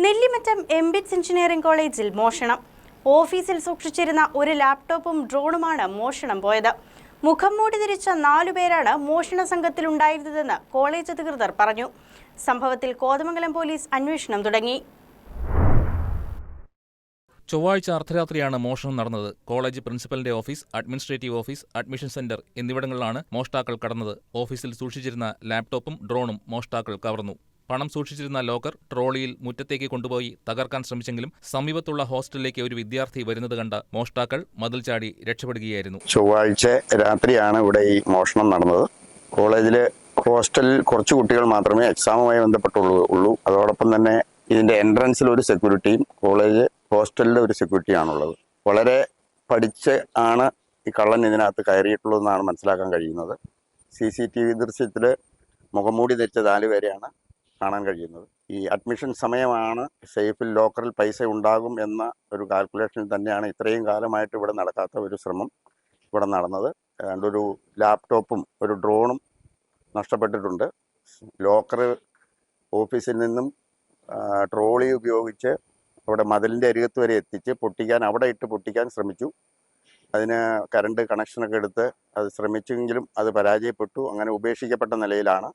Nellimattam MBITS engineering കോളേജിൽ മോഷണം. ഓഫീസിൽ സൂക്ഷിച്ചിരുന്ന ഒരു ലാപ്ടോപ്പും ഡ്രോണുമാണ് മോഷണം പോയത്. മുഖം മൂടി ധരിച്ച 4 പേരാണ് മോഷണ സംഘത്തിലുണ്ടായിരുന്നതെന്ന് കോളേജ് അധികൃതർ പറഞ്ഞു. സംഭവത്തിൽ കോതമംഗലം പോലീസ് അന്വേഷണം തുടങ്ങി. ചൊവ്വാഴ്ച അർദ്ധരാത്രിയാണ് മോഷണം നടന്നത്. കോളേജ് പ്രിൻസിപ്പലിന്റെ office, administrative office, admission centre എന്നിവിടങ്ങളിലാണ് മോഷ്ടാക്കൾ കടന്നത്. ഓഫീസിൽ സൂക്ഷിച്ചിരുന്ന ലാപ്ടോപ്പും ഡ്രോണും മോഷ്ടാക്കൾ കവർന്നു. പണം സൂക്ഷിച്ചിരുന്ന ലോക്കർ ട്രോളിയിൽ മുറ്റത്തേക്ക് കൊണ്ടുപോയി തകർക്കാൻ ശ്രമിച്ചെങ്കിലും സമീപത്തുള്ള ഹോസ്റ്റലിലേക്ക് ഒരു വിദ്യാർത്ഥി വരുന്നത് കണ്ട മോഷ്ടാക്കൾ മതിൽ ചാടി രക്ഷപ്പെടുകയായിരുന്നു. ചൊവ്വാഴ്ച രാത്രിയാണ് ഇവിടെ ഈ മോഷണം നടന്നത്. കോളേജിലെ ഹോസ്റ്റലിൽ കുറച്ച് കുട്ടികൾ മാത്രമേ എക്സാമുമായി ബന്ധപ്പെട്ടുള്ളൂ. അതോടൊപ്പം തന്നെ ഇതിന്റെ എൻട്രൻസിൽ ഒരു സെക്യൂരിറ്റിയും കോളേജ് ഹോസ്റ്റലിലെ ഒരു സെക്യൂരിറ്റിയാണുള്ളത്. വളരെ പഠിച്ച് ആണ് ഈ കള്ളൻ ഇതിനകത്ത് കയറിയിട്ടുള്ളതെന്നാണ് മനസ്സിലാക്കാൻ കഴിയുന്നത്. CCTV ദൃശ്യത്തിൽ മുഖംമൂടി ധരിച്ച 4 പേരെയാണ് കാണാൻ കഴിയുന്നത്. ഈ അഡ്മിഷൻ സമയമാണ്, സേഫിൽ ലോക്കറിൽ പൈസ ഉണ്ടാകും എന്ന ഒരു കാൽക്കുലേഷനിൽ തന്നെയാണ് ഇത്രയും കാലമായിട്ട് ഇവിടെ നടക്കാത്ത ഒരു ശ്രമം ഇവിടെ നടന്നത്. ഒരു ലാപ്ടോപ്പും ഒരു ഡ്രോണും നഷ്ടപ്പെട്ടിട്ടുണ്ട്. ലോക്കർ ഓഫീസിൽ നിന്നും ട്രോളി ഉപയോഗിച്ച് അവിടെ മതിലിൻ്റെ അരികത്ത് വരെ എത്തിച്ച് അവിടെ ഇട്ട് പൊട്ടിക്കാൻ ശ്രമിച്ചു. അതിന് കറണ്ട് കണക്ഷനൊക്കെ എടുത്ത് അത് ശ്രമിച്ചെങ്കിലും അത് പരാജയപ്പെട്ടു. അങ്ങനെ ഉപേക്ഷിക്കപ്പെട്ട നിലയിലാണ്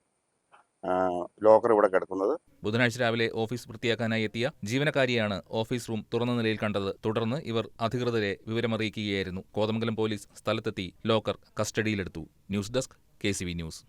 ലോക്കർ ഇവിടെ കിടക്കുന്നത്. ബുധനാഴ്ച രാവിലെ ഓഫീസ് വൃത്തിയാക്കാനായി എത്തിയ ജീവനക്കാരിയാണ് ഓഫീസ് റൂം തുറന്ന നിലയിൽ കണ്ടത്. തുടർന്ന് ഇവർ അധികൃതരെ വിവരമറിയിക്കുകയായിരുന്നു. കോതമംഗലം പോലീസ് സ്ഥലത്തെത്തി ലോക്കർ കസ്റ്റഡിയിലെടുത്തു. News desk KCV news.